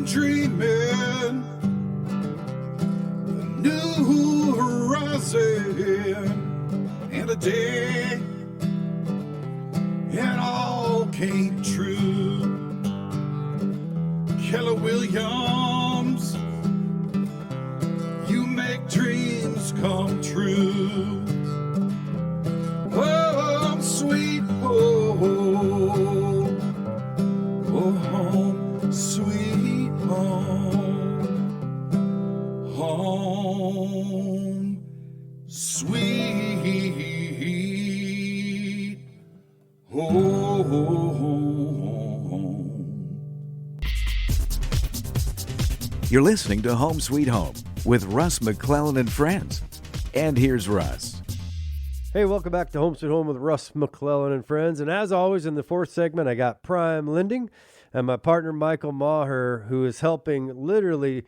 dreaming a new horizon, and a day it all came true. Keller Williams, you make dreams come true. Home sweet home, oh home sweet home, home sweet home. You're listening to Home Sweet Home with Russ, McClellan, and friends. And here's Russ. Hey, welcome back to Home Sweet Home with Russ, McClellan, and friends. And as always, in the fourth segment, I got Prime Lending and my partner, Michael Maher, who is helping literally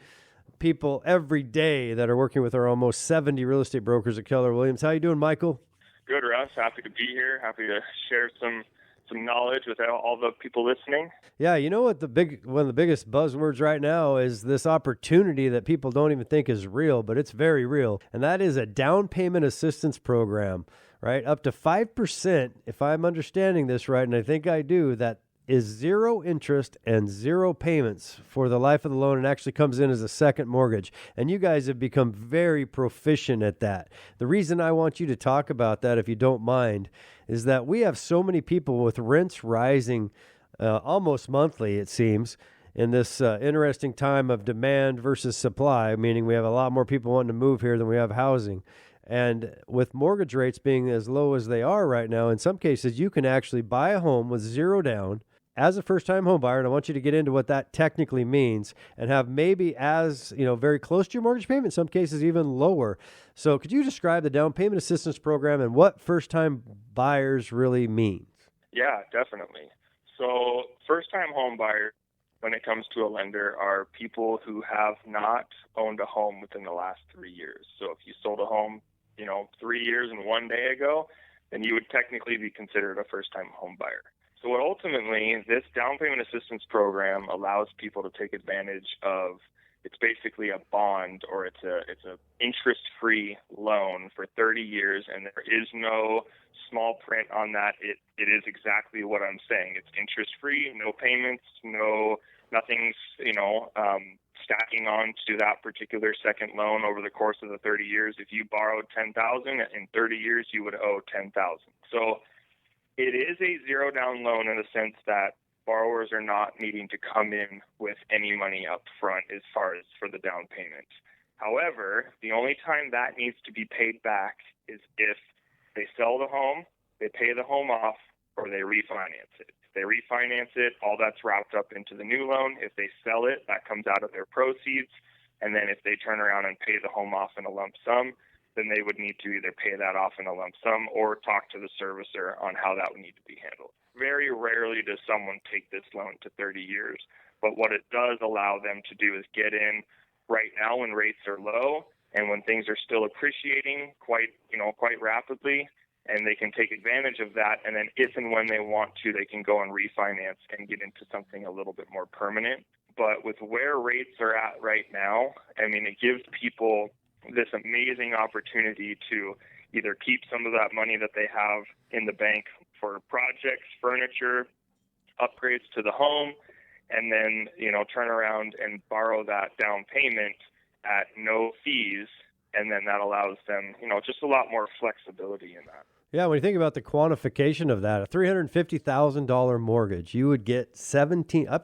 people every day that are working with our almost 70 real estate brokers at Keller Williams. How you doing, Michael? Good, Russ. Happy to be here. Happy to share some knowledge with all the people listening. Yeah, you know what one of the biggest buzzwords right now is this opportunity that people don't even think is real, but it's very real. And that is a down payment assistance program, right? Up to 5%, if I'm understanding this right, and I think I do, that is zero interest and zero payments for the life of the loan and actually comes in as a second mortgage. And you guys have become very proficient at that. The reason I want you to talk about that, if you don't mind, is that we have so many people with rents rising almost monthly, it seems, in this interesting time of demand versus supply, meaning we have a lot more people wanting to move here than we have housing. And with mortgage rates being as low as they are right now, in some cases, you can actually buy a home with zero down as a first-time home buyer, and I want you to get into what that technically means, and have maybe as, very close to your mortgage payment, in some cases even lower. So could you describe the down payment assistance program and what first-time buyers really means? Yeah, definitely. So first-time home buyers, when it comes to a lender, are people who have not owned a home within the last 3 years. So if you sold a home, 3 years and 1 day ago, then you would technically be considered a first-time home buyer. So what ultimately this down payment assistance program allows people to take advantage of, it's basically a bond, or it's a interest-free loan for 30 years, and there is no small print on that. It is exactly what I'm saying. It's interest-free, no payments, nothing's stacking on to that particular second loan over the course of the 30 years. If you borrowed $10,000 in 30 years, you would owe $10,000. So it is a zero down loan in the sense that borrowers are not needing to come in with any money up front as far as for the down payment. However, the only time that needs to be paid back is if they sell the home, they pay the home off, or they refinance it. If they refinance it, all that's wrapped up into the new loan. If they sell it, that comes out of their proceeds. And then if they turn around and pay the home off in a lump sum, then they would need to either pay that off in a lump sum or talk to the servicer on how that would need to be handled. Very rarely does someone take this loan to 30 years, but what it does allow them to do is get in right now when rates are low and when things are still appreciating quite rapidly, and they can take advantage of that. And then if and when they want to, they can go and refinance and get into something a little bit more permanent. But with where rates are at right now, it gives people this amazing opportunity to either keep some of that money that they have in the bank for projects, furniture, upgrades to the home, and then, turn around and borrow that down payment at no fees. And then that allows them, just a lot more flexibility in that. Yeah, when you think about the quantification of that, a $350,000 mortgage, you would get up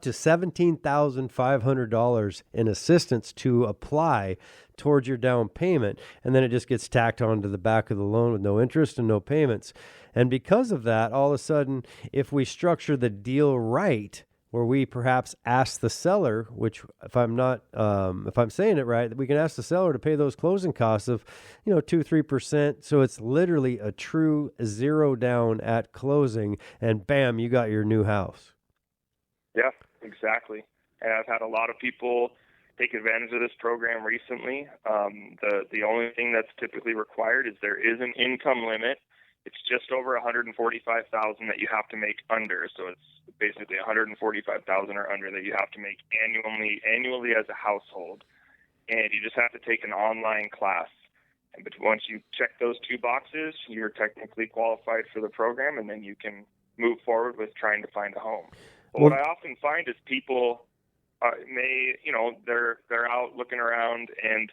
to $17,500 in assistance to apply towards your down payment, and then it just gets tacked onto the back of the loan with no interest and no payments. And because of that, all of a sudden, if we structure the deal right, where we perhaps ask the seller, which if I'm saying it right, we can ask the seller to pay those closing costs of, 2-3%. So it's literally a true zero down at closing, and bam, you got your new house. Yeah, exactly. And I've had a lot of people take advantage of this program recently. The only thing that's typically required is there is an income limit. It's just over 145,000 that you have to make under. So it's basically 145,000 or under that you have to make annually as a household. And you just have to take an online class. But once you check those two boxes, you're technically qualified for the program, and then you can move forward with trying to find a home. But what I often find is people they're out looking around, and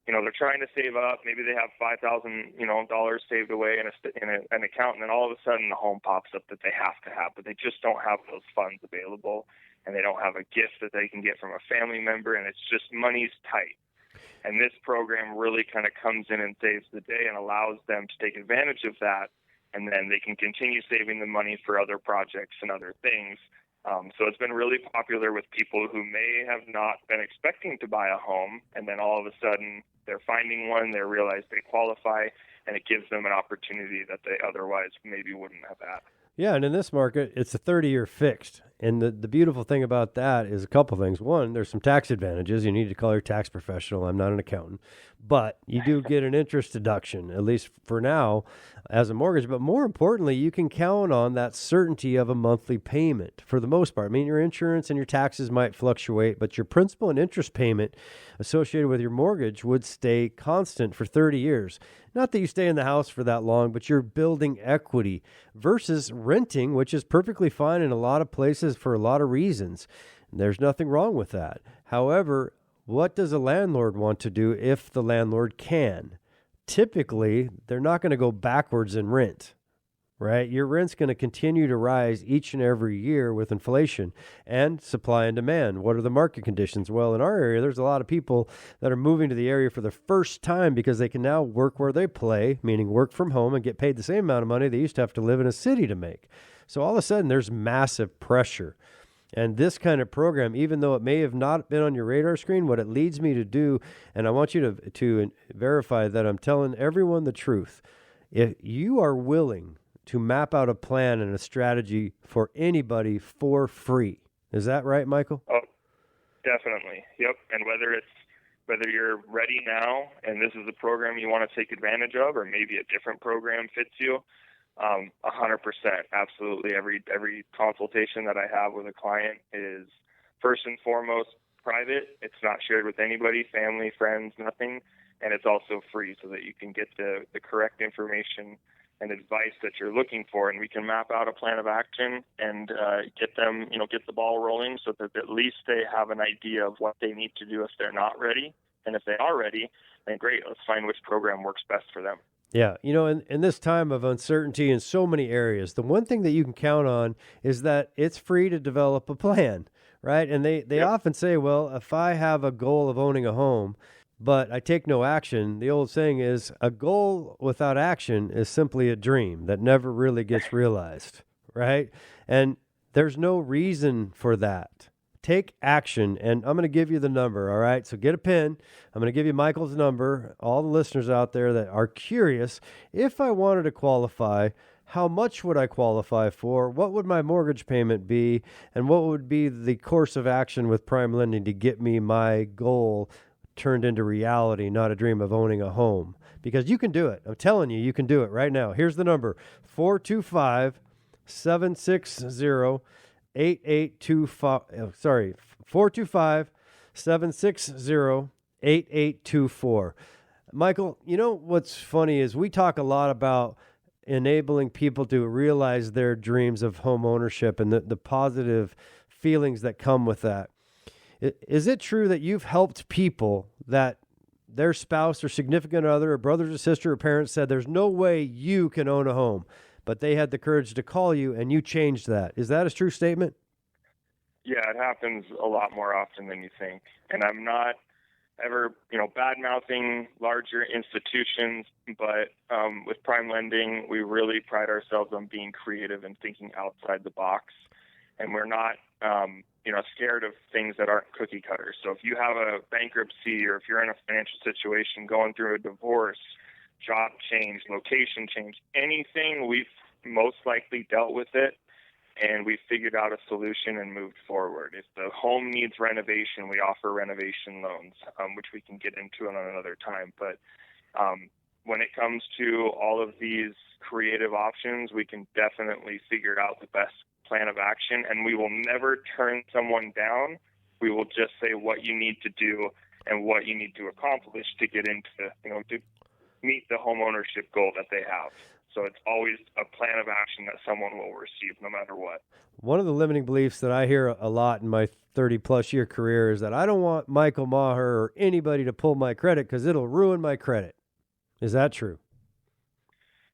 they're trying to save up. Maybe they have $5,000 saved away in an account, and then all of a sudden the home pops up that they have to have, but they just don't have those funds available, and they don't have a gift that they can get from a family member, and it's just money's tight. And this program really kind of comes in and saves the day and allows them to take advantage of that, and then they can continue saving the money for other projects and other things. So it's been really popular with people who may have not been expecting to buy a home, and then all of a sudden they're finding one, they realize they qualify, and it gives them an opportunity that they otherwise maybe wouldn't have had. Yeah, and in this market, it's a 30-year fixed. And the beautiful thing about that is a couple things. One, there's some tax advantages. You need to call your tax professional. I'm not an accountant. But you do get an interest deduction, at least for now, as a mortgage. But more importantly, you can count on that certainty of a monthly payment for the most part. I mean, your insurance and your taxes might fluctuate, but your principal and interest payment associated with your mortgage would stay constant for 30 years. Not that you stay in the house for that long, but you're building equity versus renting, which is perfectly fine in a lot of places for a lot of reasons. There's nothing wrong with that. However, what does a landlord want to do if the landlord can? Typically, they're not going to go backwards in rent, right? Your rent's going to continue to rise each and every year with inflation and supply and demand. What are the market conditions? Well, in our area, there's a lot of people that are moving to the area for the first time because they can now work where they play, meaning work from home and get paid the same amount of money they used to have to live in a city to make. So all of a sudden, there's massive pressure. And this kind of program, even though it may have not been on your radar screen, what it leads me to do, and I want you to verify that I'm telling everyone the truth. If you are willing to map out a plan and a strategy for anybody for free, is that right, Michael? Oh, definitely. Yep. And whether you're ready now and this is a program you want to take advantage of, or maybe a different program fits you, 100%, absolutely. Every consultation that I have with a client is first and foremost private. It's not shared with anybody, family, friends, nothing. And it's also free so that you can get the correct information and advice that you're looking for. And we can map out a plan of action and get them, get the ball rolling so that at least they have an idea of what they need to do if they're not ready. And if they are ready, then great, let's find which program works best for them. Yeah, in this time of uncertainty in so many areas, the one thing that you can count on is that it's free to develop a plan, right? And they often say, well, if I have a goal of owning a home, but I take no action, the old saying is a goal without action is simply a dream that never really gets realized, right? And there's no reason for that. Take action, and I'm going to give you the number, all right? So get a pen. I'm going to give you Michael's number. All the listeners out there that are curious, if I wanted to qualify, how much would I qualify for? What would my mortgage payment be? And what would be the course of action with Prime Lending to get me my goal turned into reality, not a dream of owning a home? Because you can do it. I'm telling you, you can do it right now. Here's the number, 425-760 425-760-8824. Michael, what's funny is we talk a lot about enabling people to realize their dreams of home ownership and the positive feelings that come with that. Is it true that you've helped people that their spouse or significant other or brothers or sister or parents said there's no way you can own a home, but they had the courage to call you and you changed that? Is that a true statement? Yeah, it happens a lot more often than you think. And I'm not ever, bad-mouthing larger institutions, but with Prime Lending, we really pride ourselves on being creative and thinking outside the box. And we're not, scared of things that aren't cookie cutters. So if you have a bankruptcy or if you're in a financial situation, going through a divorce, job change, location change, anything, we've most likely dealt with it, and we've figured out a solution and moved forward. If the home needs renovation, we offer renovation loans, which we can get into on another time. But when it comes to all of these creative options, we can definitely figure out the best plan of action, and we will never turn someone down. We will just say what you need to do and what you need to accomplish to get into, to meet the home ownership goal that they have. So it's always a plan of action that someone will receive no matter what. One of the limiting beliefs that I hear a lot in my 30-plus year career is that I don't want Michael Maher or anybody to pull my credit because it'll ruin my credit. Is that true?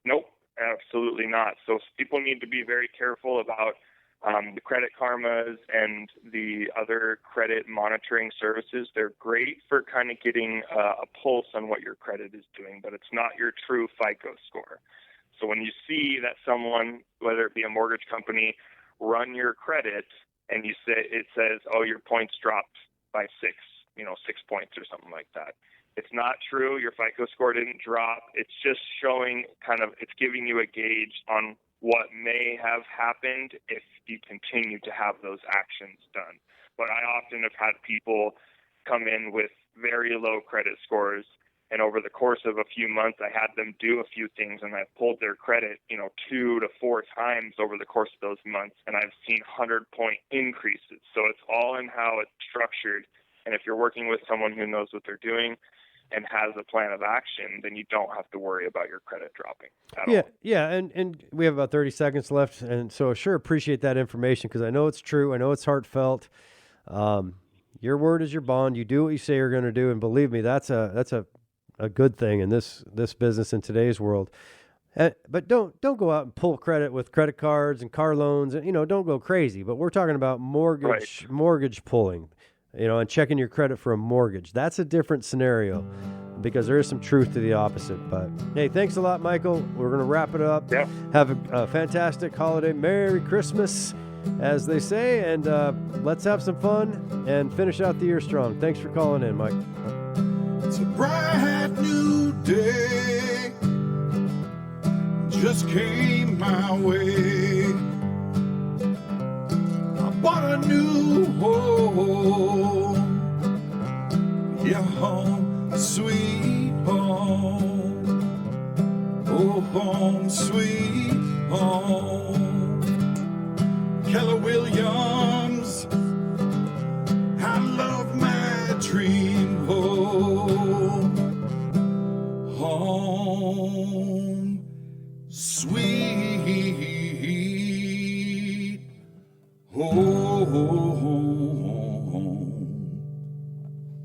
Nope, absolutely not. So people need to be very careful about the Credit Karmas and the other credit monitoring services. They're great for kind of getting a pulse on what your credit is doing, but it's not your true FICO score. So when you see that someone, whether it be a mortgage company, run your credit and it says, oh, your points dropped by 6 points or something like that. It's not true. Your FICO score didn't drop. It's just showing it's giving you a gauge on what may have happened if you continue to have those actions done. But I often have had people come in with very low credit scores, and over the course of a few months, I had them do a few things, and I pulled their credit, 2 to 4 times over the course of those months, and I've seen 100-point increases. So it's all in how it's structured. And if you're working with someone who knows what they're doing and has a plan of action, then you don't have to worry about your credit dropping at all. Yeah, and we have about 30 seconds left, and so sure appreciate that information because I know it's true. I know it's heartfelt. Your word is your bond. You do what you say you're going to do, and believe me, that's a good thing in this business in today's world. But don't go out and pull credit with credit cards and car loans, and don't go crazy. But we're talking about mortgage pulling, and checking your credit for a mortgage. That's a different scenario because there is some truth to the opposite. But hey, thanks a lot, Michael. We're going to wrap it up. Yeah. Have a fantastic holiday. Merry Christmas, as they say, and let's have some fun and finish out the year strong. Thanks for calling in, Mike. It's a bright new day, just came my way. I bought a new home, yeah, home, sweet home. Oh, home, sweet home. Keller Williams, I love my dream.